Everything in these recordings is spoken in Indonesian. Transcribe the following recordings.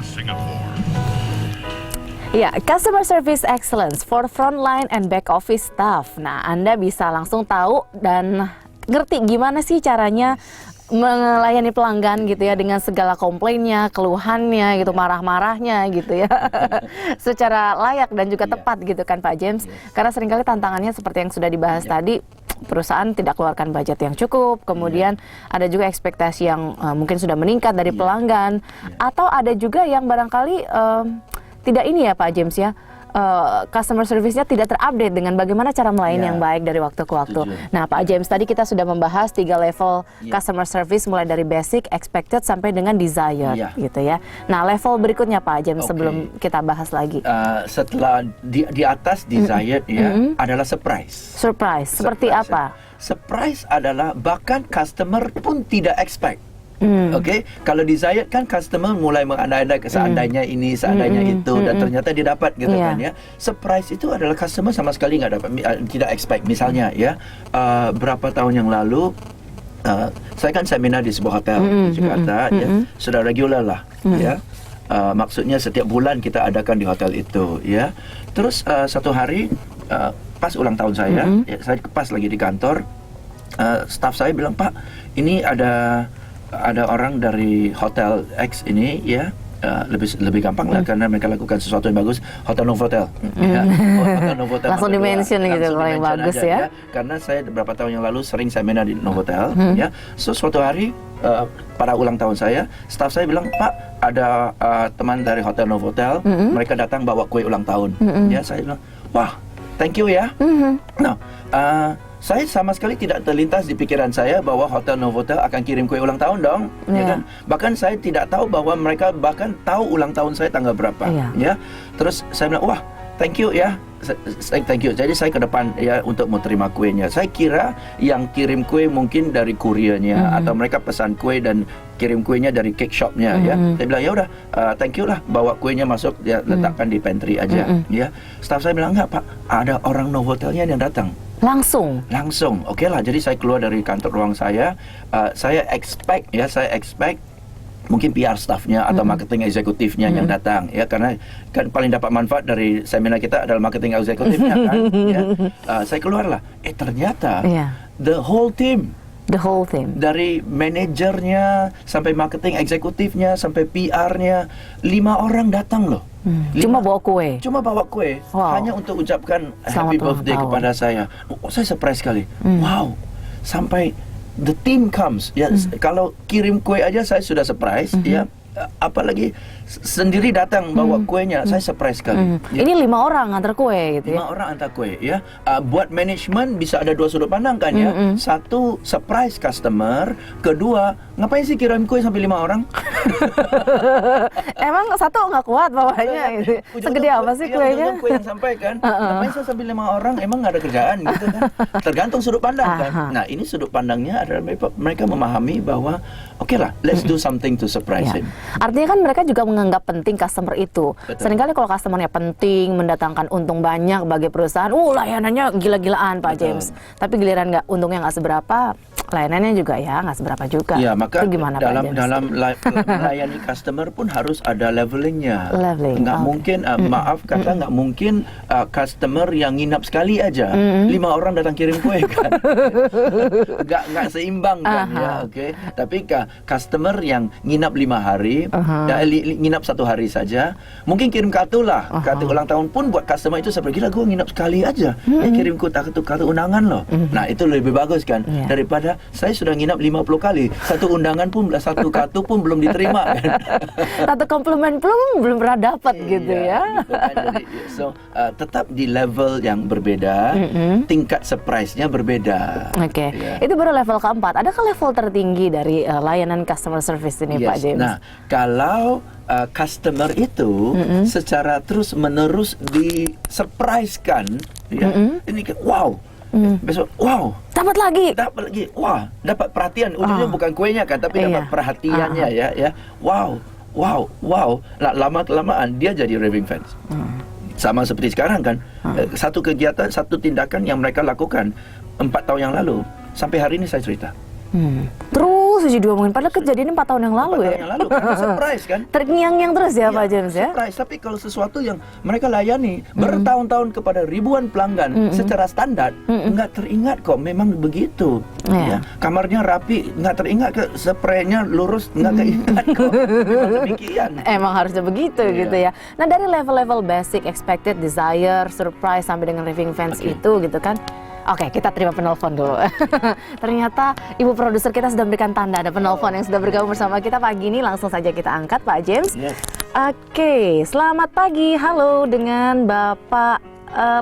Singapore. Ya, Customer Service Excellence for frontline and back office staff. Nah, Anda bisa langsung tahu dan ngerti gimana sih caranya melayani pelanggan gitu ya, dengan segala komplainnya, keluhannya gitu, marah-marahnya gitu ya. Secara layak dan juga tepat gitu kan Pak James. Karena seringkali tantangannya seperti yang sudah dibahas tadi, perusahaan tidak keluarkan budget yang cukup, kemudian ada juga ekspektasi yang mungkin sudah meningkat dari pelanggan, atau ada juga yang barangkali tidak ini ya Pak James ya, customer service-nya tidak terupdate dengan bagaimana cara melayani yang baik dari waktu ke waktu. Nah Pak James, tadi kita sudah membahas 3 level customer service, mulai dari basic, expected, sampai dengan desired gitu ya. Nah level berikutnya Pak James, sebelum kita bahas lagi. Setelah di atas desired adalah surprise. Surprise, seperti apa? Surprise adalah bahkan customer pun tidak expect. Oke, kalau desired kan customer mulai mengandai-andai seandainya ini, seandainya itu, dan ternyata dia dapat gitu kan ya. Surprise itu adalah customer sama sekali nggak dapat, tidak expect. Misalnya ya, berapa tahun yang lalu saya kan seminar di sebuah hotel di Jakarta, ya, sudah regular lah, ya. Maksudnya setiap bulan kita adakan di hotel itu, ya. Terus satu hari pas ulang tahun saya, ya, saya pas lagi di kantor, staff saya bilang, Pak, ini ada orang dari hotel X ini ya, lebih gampang lah karena mereka lakukan sesuatu yang bagus, Hotel Novotel. Hotel Novotel langsung di-mention gitu kalau yang bagus ya. Karena saya beberapa tahun yang lalu sering seminar di Novotel ya. So suatu hari pada ulang tahun saya, staff saya bilang, Pak, ada teman dari Hotel Novotel, mereka datang bawa kue ulang tahun. Ya, saya bilang, wah, thank you ya. Nah, saya sama sekali tidak terlintas di pikiran saya bahwa Hotel Novotel akan kirim kue ulang tahun dong, ya kan? Bahkan saya tidak tahu bahwa mereka bahkan tahu ulang tahun saya tanggal berapa, ya. Terus saya bilang, wah, thank you ya, thank you. Jadi saya ke depan ya untuk mau terima kuenya. Saya kira yang kirim kue mungkin dari kurirnya atau mereka pesan kue dan kirim kuenya dari cake shopnya, ya. Saya bilang ya udah, thank you lah, bawa kuenya masuk, ya, letakkan di pantry aja, ya. Staff saya bilang, enggak Pak, ada orang Novotelnya yang datang. Langsung, oke lah. Jadi saya keluar dari kantor ruang saya expect mungkin PR staffnya atau marketing eksekutifnya yang datang, ya, karena kan paling dapat manfaat dari seminar kita adalah marketing eksekutifnya kan, ya. Saya keluarlah, ternyata the whole team, dari manajernya sampai marketing eksekutifnya sampai PR-nya, 5 orang datang loh. Cuma bawa kue. Hanya untuk ucapkan happy birthday kepada saya. Saya surprise sekali. Wow, sampai the team comes. Ya, kalau kirim kue aja saya sudah surprise, ya. Apalagi sendiri datang bawa kuenya, saya surprise sekali. Ya. Ini 5 orang antar kue gitu ya. 5 orang antar kue, ya. Buat manajemen bisa ada 2 sudut pandang kan ya. Satu, surprise customer. Kedua, ngapain sih kirim kue sampai 5 orang? Emang satu nggak kuat bawahnya gitu. Segede apa sih kuenya? Kue yang sampai kan. Ngapain sih sampai 5 orang? Emang nggak ada kerjaan gitu kan? Tergantung sudut pandang kan. Nah, ini sudut pandangnya adalah mereka memahami bahwa oke lah, let's do something to surprise him. Artinya kan mereka juga menganggap penting customer itu. Seringkali kalau customernya penting, mendatangkan untung banyak bagi perusahaan, layanannya gila-gilaan Pak James. Tapi giliran untungnya nggak seberapa, layanannya juga ya nggak seberapa juga. Ya, maka gimana, dalam melayani customer pun harus ada levelingnya. Nggak mungkin, maaf kata, nggak mungkin customer yang nginap sekali aja, 5 orang datang kirim kue kan. Nggak seimbang kan ya, oke. Tapi customer yang nginap 5 hari, nginap 1 hari saja, mungkin kirim kartu lah, kartu ulang tahun pun buat customer itu seperti gila, gue nginap sekali aja, kirim kartu undangan loh. Nah, itu lebih bagus kan, daripada saya sudah nginap 50 kali, satu undangan pun, satu kartu pun belum diterima kan. Satu komplimen belum pernah dapat gitu ya. Gitu kan. Jadi, tetap di level yang berbeda, tingkat surprise-nya berbeda. Oke. Itu baru level keempat. Adakah level tertinggi dari layanan customer service ini Pak James? Nah, kalau customer itu secara terus-menerus di-surprise-kan, ya, ini kan, wow, besok, wow, dapat lagi, wah, dapat perhatian. Ujungnya bukan kuenya kan, tapi dapat perhatiannya, ya, wow. Lama-kelamaan dia jadi raving fans. Sama seperti sekarang kan, satu kegiatan, satu tindakan yang mereka lakukan 4 tahun yang lalu, sampai hari ini saya cerita. Terus aja diomongin, padahal kejadiannya 4 tahun yang lalu 4 ya. tahun yang lalu, karena surprise kan. Terngiang-ngiang terus ya Pak Iya, James ya. surprise. Tapi kalau sesuatu yang mereka layani bertahun-tahun kepada ribuan pelanggan secara standar, nggak teringat kok, memang begitu. Iya. Ya, kamarnya rapi, nggak teringat ke spraynya lurus, nggak keingat kok. Memang demikian. Emang harusnya begitu Iya. gitu ya. Nah dari level-level basic, expected, desire, surprise sampai dengan raving fans itu gitu kan. Oke, kita terima penelpon dulu. Ternyata ibu produser kita sudah memberikan tanda ada penelpon yang sudah bergabung bersama kita pagi ini. Langsung saja kita angkat Pak James. Yes. Oke, selamat pagi. Halo dengan Bapak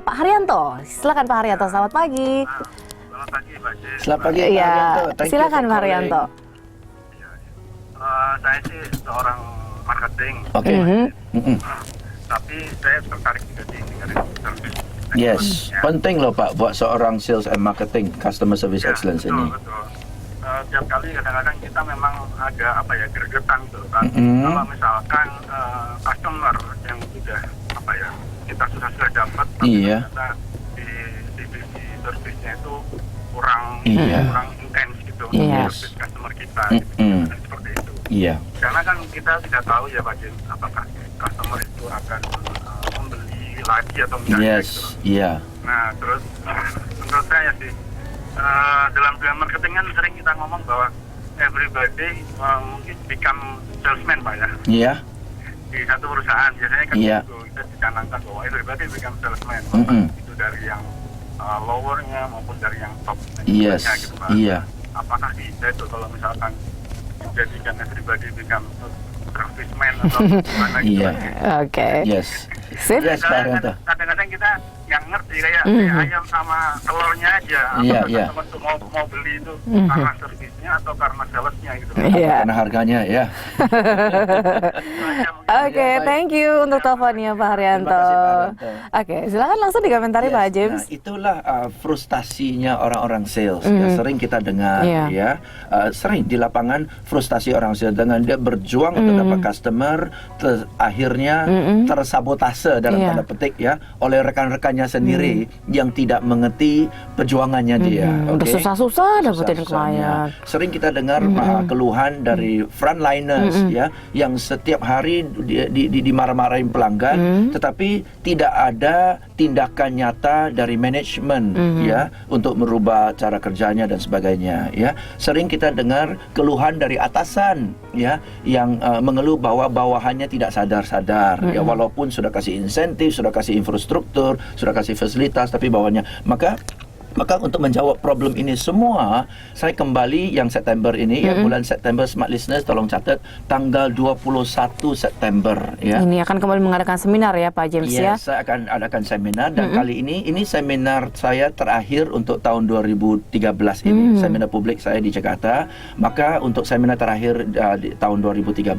Pak Haryanto. Silakan Pak Haryanto, selamat pagi. Selamat pagi, Pak Jim. Selamat pagi, Pak Iya, Haryanto. Thank you silakan for Pak calling. Haryanto. Saya sih seorang marketing, Oke. Mm-mm. tapi saya tertarik juga di dengerin service. Yes, Ya. penting loh Pak buat seorang sales and marketing, customer service Ya, excellence betul, ini. betul. Tiap kali kadang-kadang kita memang agak gregetan tuh kan. Mm-mm. Kalau misalkan customer yang sudah kita sudah dapat, tapi Iya. ternyata di divisi service-nya itu kurang Iya. intens gitu Iya. service customer kita. Gitu. Mm-mm. Seperti itu. Iya. Karena kan kita tidak tahu ya Pak Jim, apakah customer itu akan membeli lagi atau enggak gitu. Yes, iya. Nah terus menurut saya sih dalam dunia marketing kan sering kita ngomong bahwa everybody mungkin become salesman Pak ya. Iya. Di satu perusahaan biasanya kan Iya. itu kita dicanangkan bahwa everybody become salesman. Mm-mm. Itu dari yang lowernya maupun dari yang top. Yes, gitu, Pak. iya. Apakah bisa itu kalau misalkan dijadikan everybody become serviceman atau gimana gitu. Iya. Oke. Yes. Sip. Yes, Pak Haryanto. Kadang-kadang kita yang ngerti kayak ayam sama telurnya aja. Iya, Apakah iya. teman tuh mau beli itu karena servisnya atau karena salesnya gitu. Iya. Karena harganya ya. Itu aja mungkin. Oke, baik. thank you untuk teleponnya Pak Haryanto. Terima kasih, Pak Haryanto. Oke, silakan langsung dikomentari Yes. Pak James. Nah, itulah frustasinya orang-orang sales. Ya, sering kita dengar Iya. ya, sering di lapangan frustasi orang sales dengan dia berjuang untuk dapat customer, akhirnya tersabotase dalam Iya. tanda petik ya oleh rekan-rekannya sendiri yang tidak mengerti perjuangannya dia. Udah Oke? susah-susah dapetin Susah-susahnya. klien. Sering kita dengar keluhan dari frontliners ya yang setiap hari dimarah-marahin pelanggan, tetapi tidak ada tindakan nyata dari manajemen ya untuk merubah cara kerjanya dan sebagainya ya. Sering kita dengar keluhan dari atasan ya yang mengeluh bahwa bawahannya tidak sadar-sadar ya, walaupun sudah kasih insentif, sudah kasih infrastruktur, sudah kasih fasilitas, tapi bawahannya maka untuk menjawab problem ini semua, saya kembali yang September ini ya, bulan September, smart listeners tolong catat tanggal 21 September ya. Ini akan kembali mengadakan seminar ya Pak James ya. Saya akan adakan seminar dan kali ini seminar saya terakhir untuk tahun 2013 ini, seminar publik saya di Jakarta. Maka untuk seminar terakhir di tahun 2013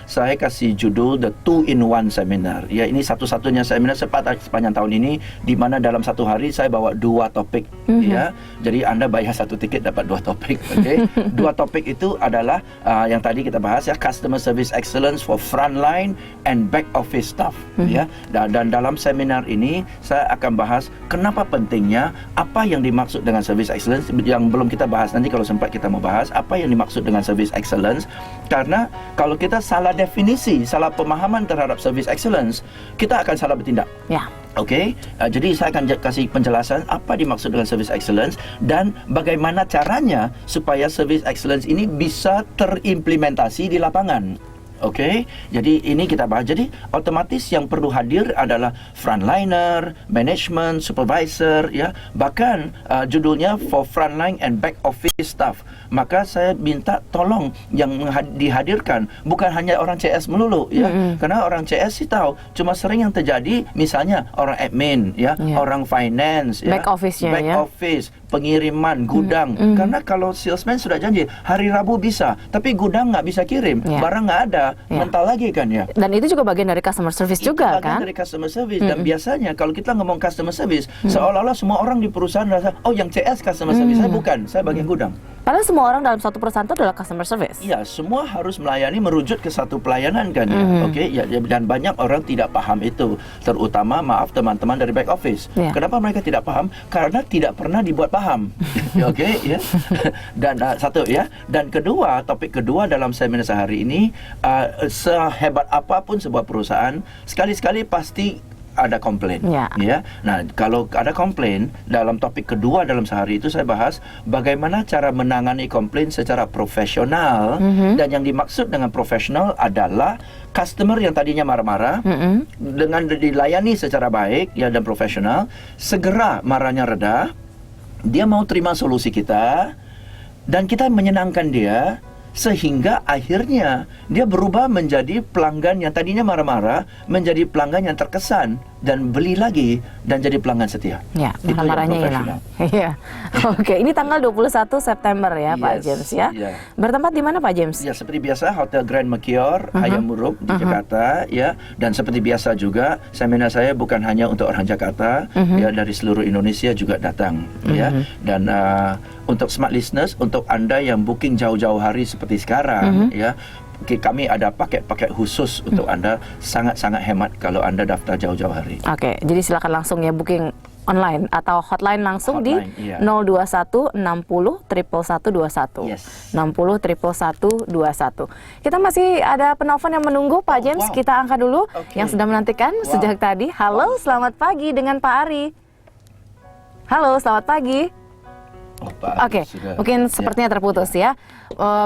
saya kasih judul The 2-in-1 Seminar. Ya, ini satu-satunya seminar sepanjang tahun ini di mana dalam satu hari saya bawa 2 topik ya. Jadi Anda bayar 1 tiket dapat 2 topik, okey. 2 topik itu adalah yang tadi kita bahas ya, customer service excellence for frontline and back office staff ya. Dan dalam seminar ini saya akan bahas kenapa pentingnya, apa yang dimaksud dengan service excellence yang belum kita bahas, nanti kalau sempat kita mau bahas apa yang dimaksud dengan service excellence. Karena kalau kita salah definisi, salah pemahaman terhadap service excellence, kita akan salah bertindak. Ya. Okey, jadi saya akan kasih penjelasan apa dimaksud dengan service excellence dan bagaimana caranya supaya service excellence ini bisa terimplementasi di lapangan. Okey, jadi ini kita bahas. Jadi otomatis yang perlu hadir adalah frontliner, management, supervisor ya. Bahkan judulnya for frontline and back office staff. Maka saya minta tolong yang dihadirkan bukan hanya orang CS melulu ya. Karena orang CS sih tahu, cuma sering yang terjadi misalnya orang admin ya, orang finance ya, Back office-nya back ya. office, pengiriman, gudang. Karena kalau salesman sudah janji hari Rabu bisa, tapi gudang nggak bisa kirim, barang nggak ada, mental lagi kan ya. Dan itu juga bagian dari customer service Itu juga bagian kan? dari customer service. Dan biasanya kalau kita ngomong customer service, seolah-olah semua orang di perusahaan rasa, oh yang CS customer service, saya bukan, saya bagian gudang. Padahal semua orang dalam suatu perusahaan itu adalah customer service. Iya, semua harus melayani merujuk ke satu pelayanan kan ya. Oke, ya, dan banyak orang tidak paham itu, terutama maaf teman-teman dari back office. Ya. Kenapa mereka tidak paham? Karena tidak pernah dibuat paham. Oke, ya. Dan satu ya, dan kedua, topik kedua dalam seminar sehari ini, sehebat apapun sebuah perusahaan, sekali-sekali pasti ada komplain, ya. Nah, kalau ada komplain, dalam topik kedua dalam sehari itu saya bahas bagaimana cara menangani komplain secara profesional. Dan yang dimaksud dengan profesional adalah customer yang tadinya marah-marah, dengan dilayani secara baik ya dan profesional, segera marahnya reda, dia mau terima solusi kita, dan kita menyenangkan dia. Sehingga akhirnya dia berubah menjadi pelanggan yang tadinya marah-marah menjadi pelanggan yang terkesan dan beli lagi dan jadi pelanggan setia. Ya, itu marah-marahnya hilang. Iya. Oke, ini tanggal 21 September ya, Pak James ya. Bertempat di mana Pak James? Ya, seperti biasa Hotel Grand Mercure, Hayam Muruk di Jakarta ya. Dan seperti biasa juga seminar saya bukan hanya untuk orang Jakarta, ya, dari seluruh Indonesia juga datang ya. Dan untuk smart listeners, untuk Anda yang booking jauh-jauh hari seperti sekarang ya, kami ada paket-paket khusus untuk Anda, sangat-sangat hemat kalau Anda daftar jauh-jauh hari. Oke, jadi silakan langsung ya booking online atau hotline langsung di 021 60 111 21. 60 111 21. Kita masih ada penelpon yang menunggu Pak James, kita angkat dulu yang sudah menantikan sejak tadi. Halo, selamat pagi dengan Pak Ari. Halo, selamat pagi. Oke, mungkin sepertinya terputus ya.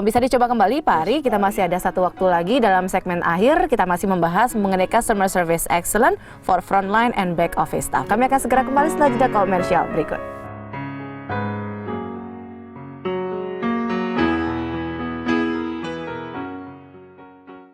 Bisa dicoba kembali Pak Ari, kita masih ada satu waktu lagi dalam segmen akhir. Kita masih membahas mengenai Customer Service Excellence for Frontline and Back Office Staff. Kami akan segera kembali setelah jeda komersial berikut.